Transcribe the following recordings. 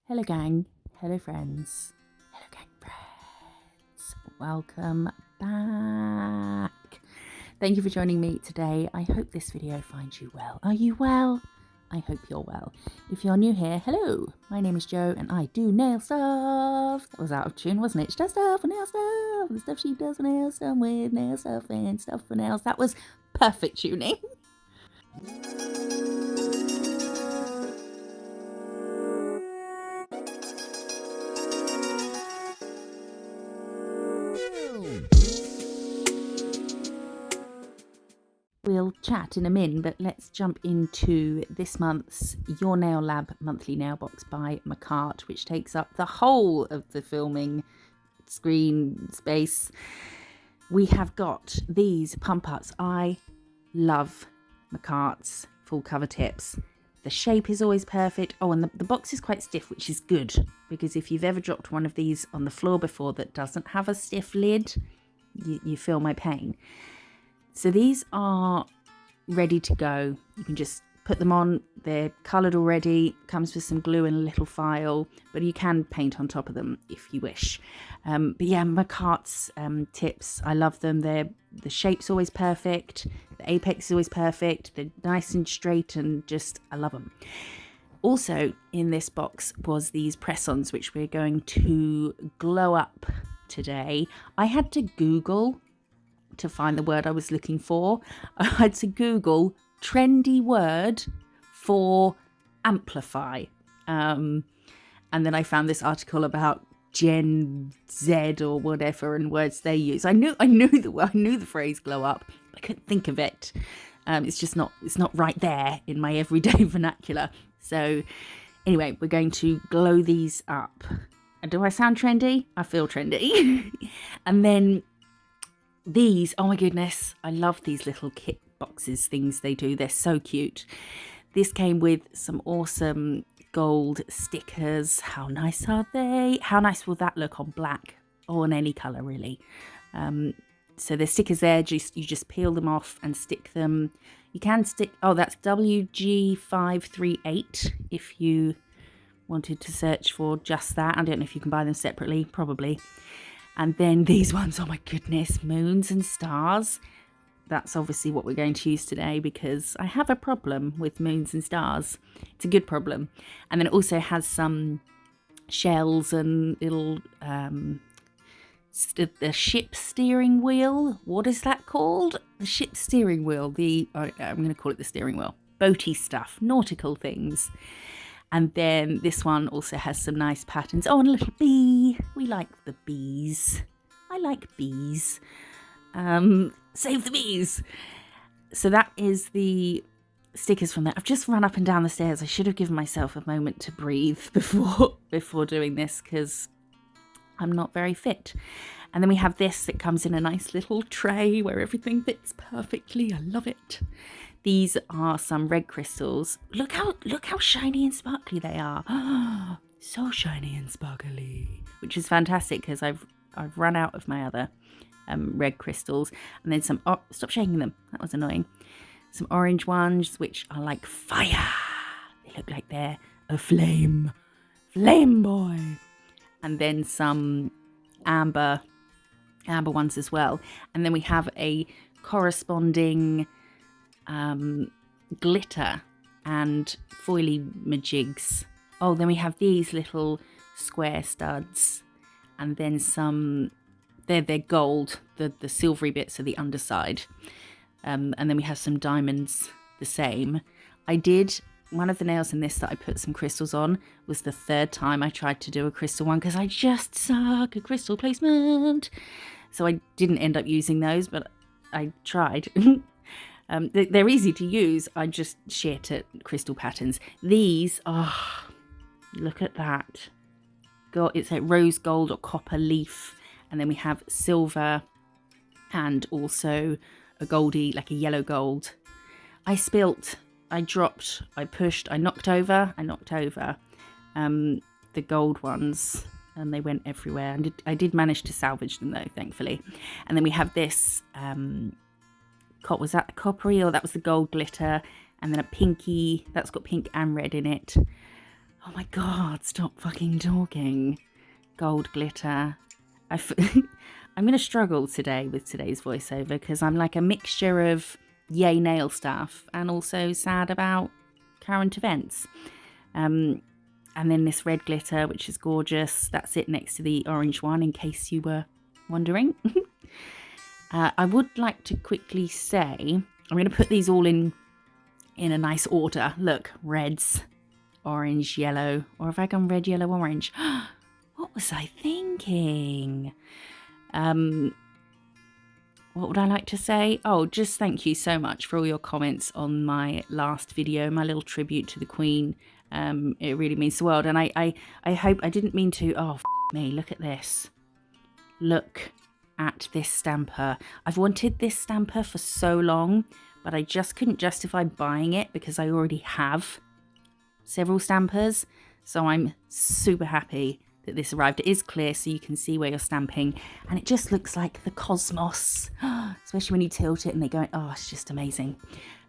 Hello gang, hello friends, hello gang friends, welcome back. Thank you for joining me today. I hope this video finds you well. Are you well? I hope you're well. If you're new here, hello, my name is Jo and I do nail stuff. That was out of tune, wasn't it? She does stuff for nail stuff, the stuff she does for nails, done with nail stuff and stuff for nails. That was perfect tuning. We'll chat in a min, but let's jump into this month's Your Nail Lab monthly nail box by Makartt, which takes up the whole of the filming screen space. We have got these pump ups. I love Makartt's full cover tips. The shape is always perfect. Oh, and the box is quite stiff, which is good, because if you've ever dropped one of these on the floor before that doesn't have a stiff lid, you feel my pain. So these are ready to go. You can just put them on. They're coloured already. Comes with some glue and a little file, but you can paint on top of them if you wish. But yeah, Makartt's tips, I love them. The shape's always perfect. The apex is always perfect. They're nice and straight and just, I love them. Also in this box was these press-ons, which we're going to glow up today. I had to Google to find the word I was looking for. I had to Google trendy word for amplify, and then I found this article about Gen Z or whatever and words they use. I knew the phrase glow up, but I couldn't think of it. It's not right there in my everyday vernacular. So anyway, we're going to glow these up. And do I sound trendy? I feel trendy. And then these, oh my goodness, I love these little kit boxes things they do. They're so cute. This came with some awesome gold stickers. How nice are they? How nice will that look on black or on any colour really? So there's stickers there, you just peel them off and stick them. You can stick, oh, that's WG538 if you wanted to search for just that. I don't know if you can buy them separately, probably. And then these ones, oh my goodness, moons and stars. That's obviously what we're going to use today because I have a problem with moons and stars. It's a good problem. And then it also has some shells and little, the ship steering wheel. What is that called? The ship steering wheel. I'm going to call it the steering wheel. Boaty stuff, nautical things. And then this one also has some nice patterns. Oh, and a little bee. We like the bees. I like bees. Save the bees. So that is the stickers from that. I've just run up and down the stairs. I should have given myself a moment to breathe before doing this because I'm not very fit. And then we have this that comes in a nice little tray where everything fits perfectly. I love it. These are some red crystals. Look how shiny and sparkly they are. So shiny and sparkly, which is fantastic because I've run out of my other red crystals. And then some, oh, stop shaking them. That was annoying. Some orange ones, which are like fire. They look like they're a flame boy. And then some amber ones as well. And then we have a corresponding glitter and foily majigs. Oh, then we have these little square studs, and then some. They're gold. The silvery bits are the underside, and then we have some diamonds. The same. I did one of the nails in this that I put some crystals on was the third time I tried to do a crystal one because I just suck at crystal placement. So I didn't end up using those, but I tried. They're easy to use. I just shit at crystal patterns. These, oh, look at that. It's like rose gold or copper leaf. And then we have silver and also a goldy, like a yellow gold. I spilt, I dropped, I pushed, I knocked over the gold ones. And they went everywhere. I did manage to salvage them though, thankfully. And then we have this... was that the coppery, or that was the gold glitter, and then a pinky that's got pink and red in it. Oh my God, stop fucking talking. Gold glitter. I'm going to struggle today with today's voiceover because I'm like a mixture of yay nail stuff and also sad about current events. And then this red glitter, which is gorgeous. That's it next to the orange one, in case you were wondering. I would like to quickly say, I'm going to put these all in a nice order. Look, reds, orange, yellow. Or have I gone red, yellow, orange? What was I thinking? What would I like to say? Oh, just thank you so much for all your comments on my last video, my little tribute to the Queen. It really means the world. And I hope I didn't mean to. Oh, me, look at this. Look at this stamper. I've wanted this stamper for so long, but I just couldn't justify buying it because I already have several stampers. So I'm super happy that this arrived. It is clear so you can see where you're stamping, and it just looks like the cosmos, especially when you tilt it and they go, oh, it's just amazing.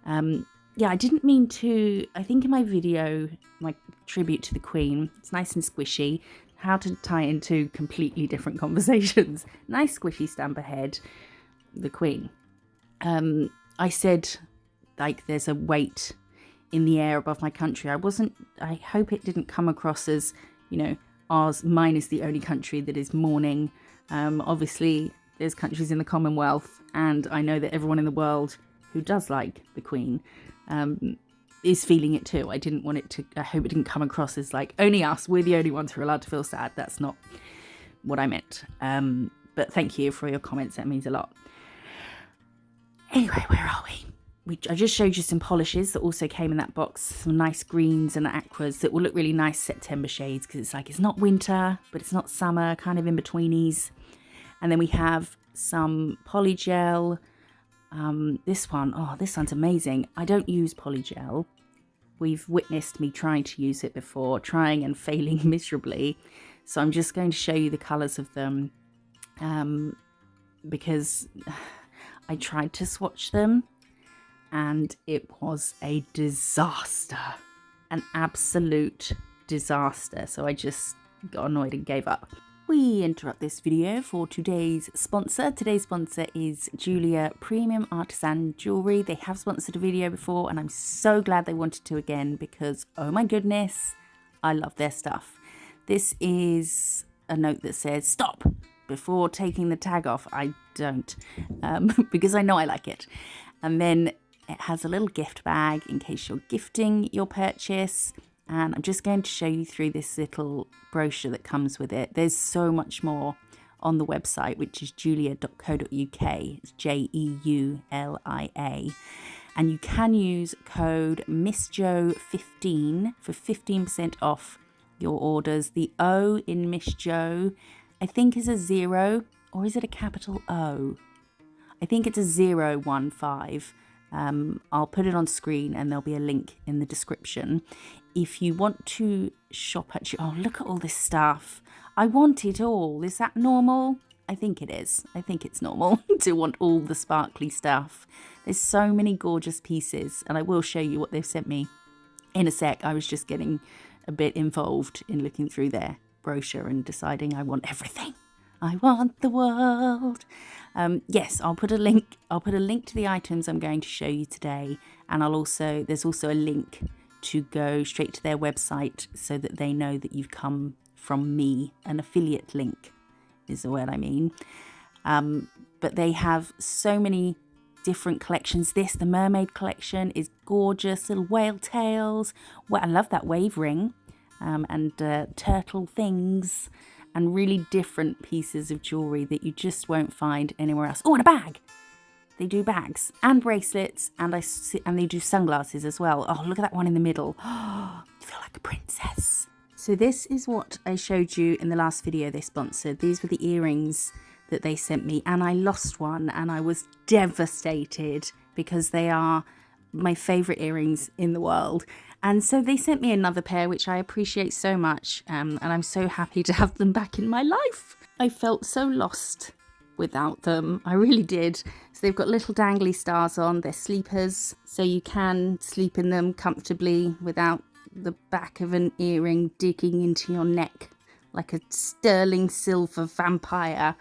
Yeah, I didn't mean to. I think in my video, my tribute to the Queen, it's nice and squishy. How to tie into completely different conversations. Nice squishy stamper head, the Queen. I said, like, there's a weight in the air above my country. I hope it didn't come across as, you know, mine is the only country that is mourning. Obviously, there's countries in the Commonwealth, and I know that everyone in the world who does like the Queen is feeling it too. I hope it didn't come across as like, only us, we're the only ones who are allowed to feel sad. That's not what I meant. But thank you for your comments. That means a lot. Anyway, where are we? I just showed you some polishes that also came in that box. Some nice greens and aquas that will look really nice September shades, because it's like, it's not winter, but it's not summer, kind of in betweenies. And then we have some polygel. This one's amazing. I don't use polygel. We've witnessed me trying to use it before, trying and failing miserably. So I'm just going to show you the colours of them, because I tried to swatch them and it was a disaster, an absolute disaster. So I just got annoyed and gave up. We interrupt this video for today's sponsor. Today's sponsor is Jeulia Premium Artisan Jewellery. They have sponsored a video before, and I'm so glad they wanted to again because, oh my goodness, I love their stuff. This is a note that says, stop before taking the tag off. I don't, because I know I like it. And then it has a little gift bag in case you're gifting your purchase. And I'm just going to show you through this little brochure that comes with it. There's so much more on the website, which is jeulia.co.uk. It's Jeulia. And you can use code MissJo15 for 15% off your orders. The O in Miss Jo, I think, is a 0, or is it a capital O? I think it's a 015. I'll put it on screen and there'll be a link in the description. If you want to shop at you, oh, look at all this stuff. I want it all. Is that normal? I think it is. I think it's normal to want all the sparkly stuff. There's so many gorgeous pieces, and I will show you what they've sent me in a sec. I was just getting a bit involved in looking through their brochure and deciding I want everything. I want the world. Yes, I'll put a link to the items I'm going to show you today, and there's also a link to go straight to their website so that they know that you've come from me. An affiliate link is the word I mean. But they have so many different collections. The mermaid collection is gorgeous. Little whale tails. Well, I love that wave ring, and turtle things, and really different pieces of jewellery that you just won't find anywhere else. Oh, and a bag. They do bags and bracelets, and they do sunglasses as well. Oh, look at that one in the middle. Oh, you feel like a princess. So this is what I showed you in the last video they sponsored. These were the earrings that they sent me, and I lost one, and I was devastated because they are my favourite earrings in the world. And so they sent me another pair, which I appreciate so much, and I'm so happy to have them back in my life. I felt so lost without them. I really did. So they've got little dangly stars on. They're sleepers, so you can sleep in them comfortably without the back of an earring digging into your neck like a sterling silver vampire.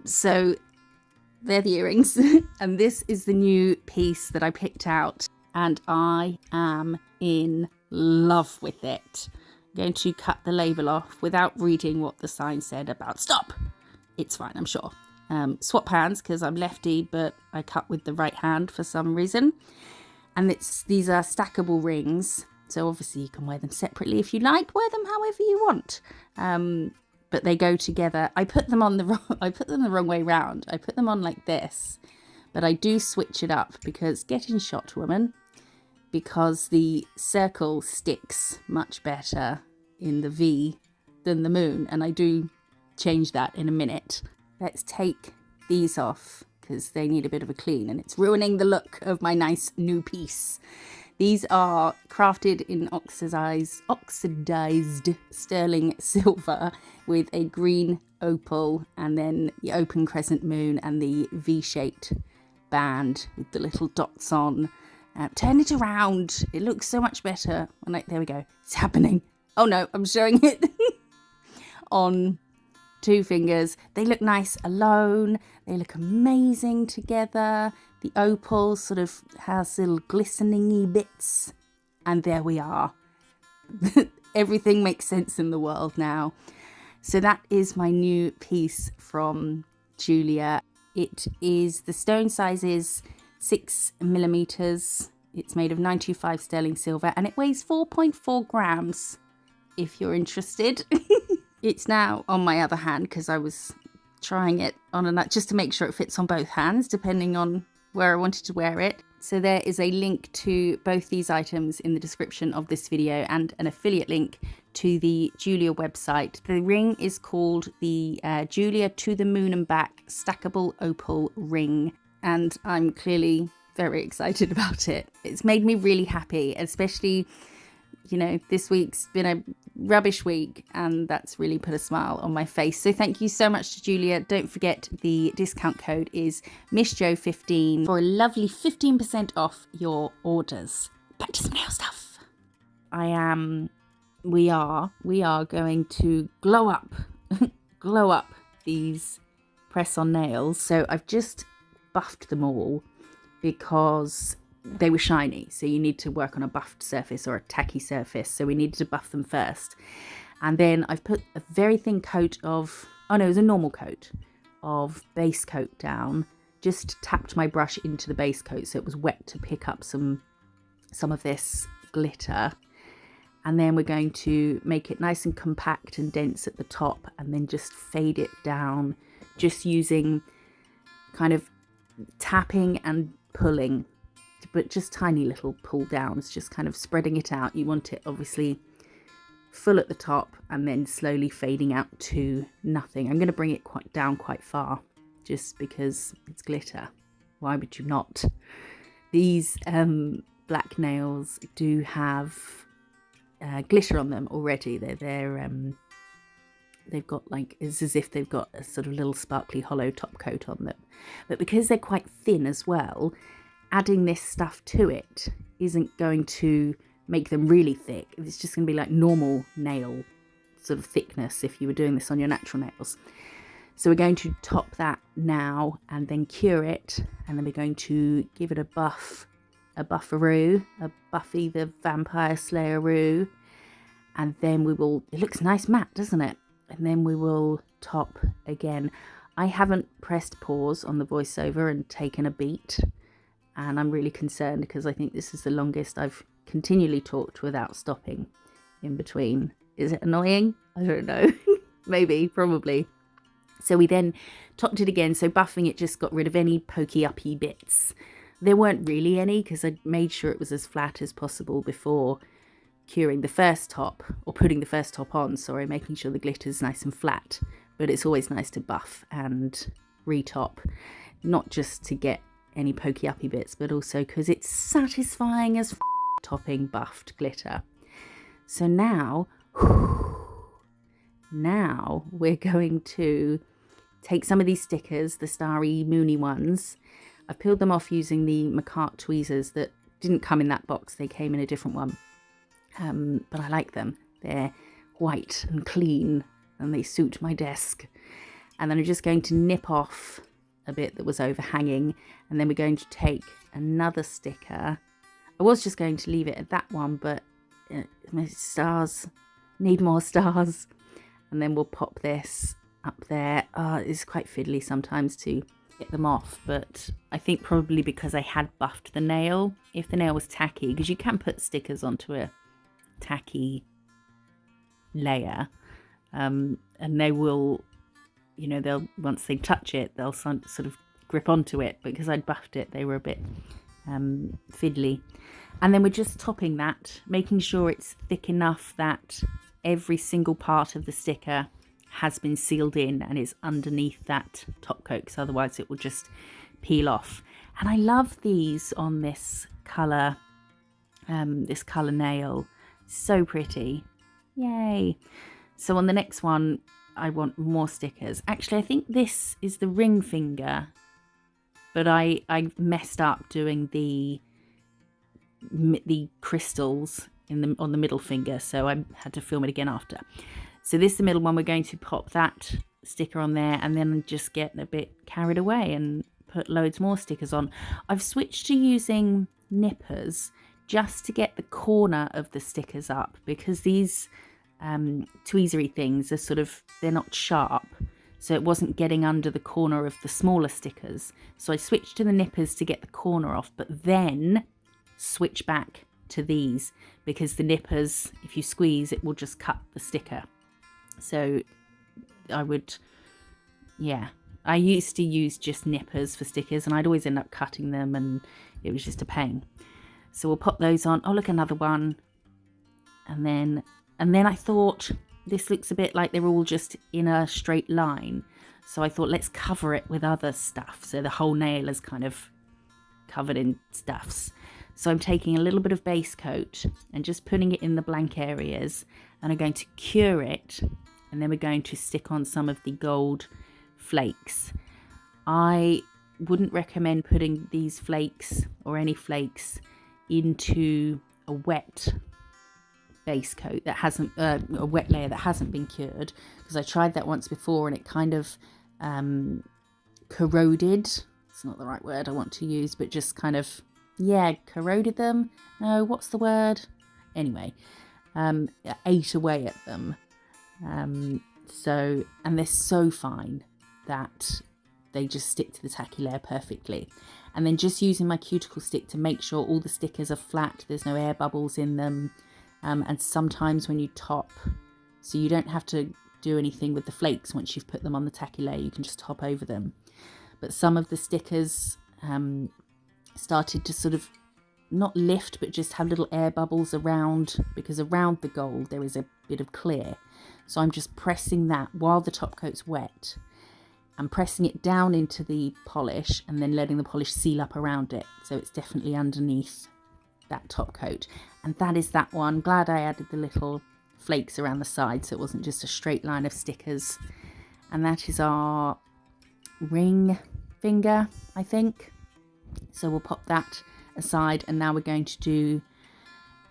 So they're the earrings. And this is the new piece that I picked out, and I am in love with it. I'm going to cut the label off without reading what the sign said about stop. It's fine, I'm sure. Swap hands because I'm lefty, but I cut with the right hand for some reason. And these are stackable rings, so obviously you can wear them separately if you like. Wear them however you want, but they go together. I put them the wrong way round. I put them on like this, but I do switch it up because get in shot, woman, because the circle sticks much better in the V than the moon, and I do change that in a minute. Let's take these off because they need a bit of a clean and it's ruining the look of my nice new piece. These are crafted in oxidized sterling silver with a green opal and then the open crescent moon and the V-shaped band with the little dots on. Turn it around. It looks so much better. There we go. It's happening. Oh no, I'm showing it on 2 fingers. They look nice alone. They look amazing together. The opal sort of has little glistening-y bits. And there we are. Everything makes sense in the world now. So that is my new piece from Jeulia. The stone size is 6mm. It's made of 925 sterling silver and it weighs 4.4 grams if you're interested. It's now on my other hand because I was trying it on just to make sure it fits on both hands depending on where I wanted to wear it. So there is a link to both these items in the description of this video and an affiliate link to the Jeulia website. The ring is called the Jeulia To the Moon and Back Stackable Opal Ring, and I'm clearly very excited about it. It's made me really happy, especially, you know, this week's been a rubbish week and that's really put a smile on my face. So thank you so much to Jeulia. Don't forget the discount code is MissJo15 for a lovely 15% off your orders. Back to some nail stuff. We are going to glow up these press-on nails. So I've just buffed them all because they were shiny, so you need to work on a buffed surface or a tacky surface, so we needed to buff them first. And then I've put a very thin coat of, it was a normal coat of base coat down, just tapped my brush into the base coat so it was wet to pick up some of this glitter. And then we're going to make it nice and compact and dense at the top and then just fade it down, just using kind of tapping and pulling, but just tiny little pull downs, just kind of spreading it out. You want it obviously full at the top and then slowly fading out to nothing. I'm going to bring it down quite far just because it's glitter. Why would you not? These black nails do have glitter on them already. They've got it's as if they've got a sort of little sparkly hollow top coat on them. But because they're quite thin as well, adding this stuff to it isn't going to make them really thick. It's just going to be like normal nail sort of thickness if you were doing this on your natural nails. So we're going to top that now and then cure it, and then we're going to give it a buffaroo, a Buffy the Vampire Slayer-oo, and then it looks nice matte, doesn't it? And then we will top again. I haven't pressed pause on the voiceover and taken a beat, and I'm really concerned because I think this is the longest I've continually talked without stopping in between. Is it annoying? I don't know. Maybe, probably. So we then topped it again. So buffing it just got rid of any pokey uppy bits. There weren't really any because I made sure it was as flat as possible before curing the first top, or putting the first top on, sorry, making sure the glitter's nice and flat. But it's always nice to buff and retop, not just to get any pokey uppy bits, but also because it's satisfying as topping buffed glitter. So now we're going to take some of these stickers, the starry moony ones. I've peeled them off using the Makartt tweezers that didn't come in that box, they came in a different one. but I like them. They're white and clean and they suit my desk. And then I'm just going to nip off a bit that was overhanging, and then we're going to take another sticker. I was just going to leave it at that one, but my stars need more stars. And then we'll pop this up there. It's quite fiddly sometimes to get them off, but I think probably because I had buffed the nail. If the nail was tacky, because you can put stickers onto a tacky layer, and they will, you know, they'll, once they touch it, they'll sort of grip onto it. But because I'd buffed it, they were a bit fiddly. And then we're just topping that, making sure it's thick enough that every single part of the sticker has been sealed in and is underneath that top coat, because otherwise it will just peel off. And I love these on this colour nail. So pretty. Yay. So on the next one, I want more stickers. Actually, I think this is the ring finger, but I messed up doing the crystals on the middle finger, so I had to film it again after. So this is the middle one. We're going to pop that sticker on there, and then just get a bit carried away and put loads more stickers on. I've switched to using nippers just to get the corner of the stickers up, because these tweezery things are they're not sharp, so it wasn't getting under the corner of the smaller stickers. So I switched to the nippers to get the corner off, but then switch back to these, because the nippers, if you squeeze, it will just cut the sticker. So I used to use just nippers for stickers, and I'd always end up cutting them, and it was just a pain. So we'll pop those on. Oh, look, another one. And then I thought this looks a bit like they're all just in a straight line. So I thought, let's cover it with other stuff, so the whole nail is kind of covered in stuffs. So I'm taking a little bit of base coat and just putting it in the blank areas, and I'm going to cure it, and then we're going to stick on some of the gold flakes. I wouldn't recommend putting these flakes or any flakes into a wet base coat that hasn't a wet layer that hasn't been cured, because I tried that once before and it kind of corroded. It's not the right word I want to use, but just kind of, yeah, corroded them. No, what's the word? Anyway, ate away at them. And they're so fine that they just stick to the tacky layer perfectly. And then just using my cuticle stick to make sure all the stickers are flat, there's no air bubbles in them. And sometimes when you top, so you don't have to do anything with the flakes once you've put them on the tacky layer, you can just top over them. But some of the stickers started to sort of not lift, but just have little air bubbles around, because around the gold there is a bit of clear. So I'm just pressing that while the top coat's wet. I'm pressing it down into the polish and then letting the polish seal up around it, so it's definitely underneath that top coat. And that is that one. Glad I added the little flakes around the side, so it wasn't just a straight line of stickers. And that is our ring finger, I think. So we'll pop that aside, and now we're going to do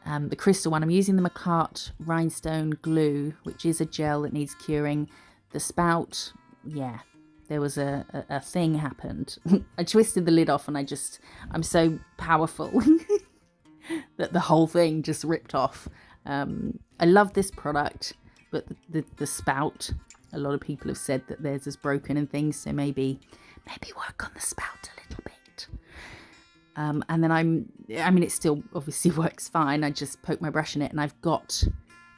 the crystal one. I'm using the Makartt Rhinestone Glue, which is a gel that needs curing. The spout, yeah, there was a thing happened. I twisted the lid off, and I'm so powerful that the whole thing just ripped off. I love this product, but the spout, a lot of people have said that theirs is broken and things, so maybe work on the spout a little bit. And then it still obviously works fine. I just poke my brush in it, and I've got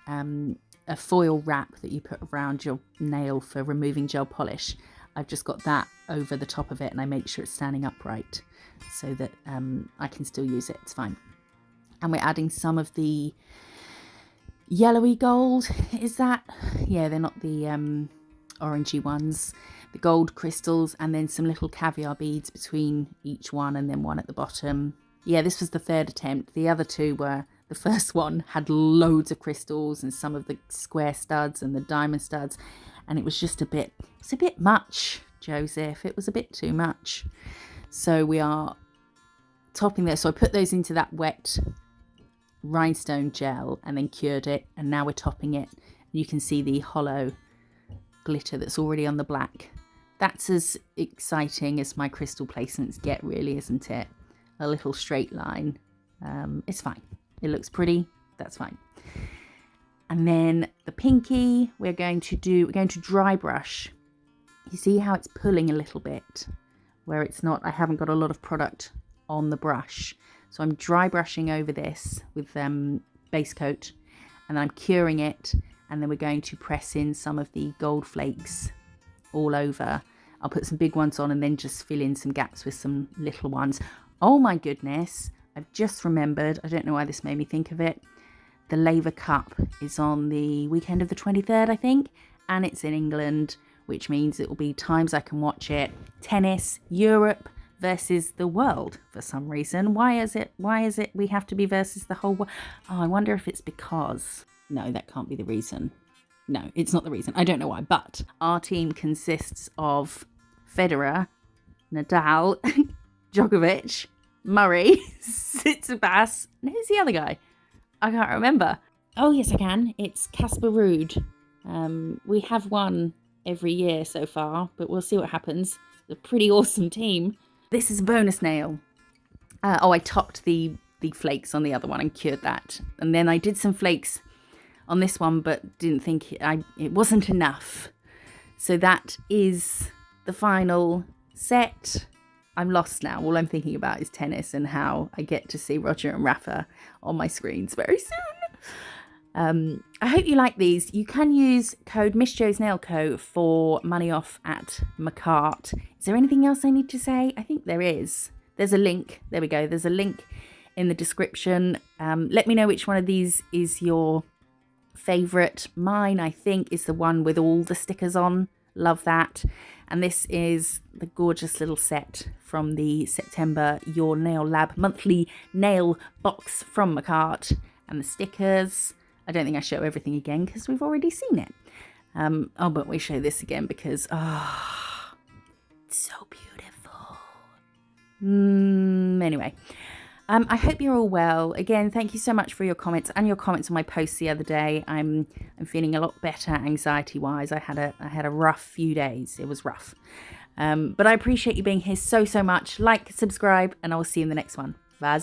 a foil wrap that you put around your nail for removing gel polish. I've just got that over the top of it, and I make sure it's standing upright so that I can still use it. It's fine. And we're adding some of the yellowy gold. Is that? Yeah, they're not the orangey ones. The gold crystals, and then some little caviar beads between each one, and then one at the bottom. Yeah, this was the third attempt. The other two were, the first one had loads of crystals and some of the square studs and the diamond studs, and it was just a bit much, Joseph. It was a bit too much. So we are topping there. So I put those into that wet rhinestone gel and then cured it, and now we're topping it. You can see the hollow glitter that's already on the black. That's as exciting as my crystal placements get, really, isn't it? A little straight line. It's fine. It looks pretty. That's fine. And then the pinky, we're going to dry brush. You see how it's pulling a little bit where it's not, I haven't got a lot of product on the brush. So I'm dry brushing over this with base coat, and I'm curing it. And then we're going to press in some of the gold flakes all over. I'll put some big ones on and then just fill in some gaps with some little ones. Oh my goodness, I've just remembered, I don't know why this made me think of it. The Laver Cup is on the weekend of the 23rd, I think, and it's in England, which means it will be times I can watch it. Tennis, Europe versus the world for some reason. Why is it we have to be versus the whole world? Oh, I wonder if it's because... No, that can't be the reason. No, it's not the reason. I don't know why, but our team consists of Federer, Nadal, Djokovic, Murray, Tsitsipas, and who's the other guy? I can't remember. Oh, yes, I can. It's Casper Ruud. We have won every year so far, but we'll see what happens. It's a pretty awesome team. This is a bonus nail. I topped the flakes on the other one and cured that. And then I did some flakes on this one, but didn't think it wasn't enough. So that is the final set. I'm lost now. All I'm thinking about is tennis and how I get to see Roger and Rafa on my screens very soon. I hope you like these. You can use code MissJoesNailCo for money off at Makartt. Is there anything else I need to say? I think there is. There's a link. There we go. There's a link in the description. Let me know which one of these is your favourite. Mine, I think, is the one with all the stickers on. Love that. And this is the gorgeous little set from the September Your Nail Lab monthly nail box from Makartt. And the stickers. I don't think I show everything again because we've already seen it. But we show this again because, it's so beautiful. Anyway. I hope you're all well. Again, thank you so much for your comments and your comments on my posts the other day. I'm feeling a lot better anxiety-wise. I had a rough few days. It was rough. But I appreciate you being here so much. Like, subscribe, and I will see you in the next one. Bye.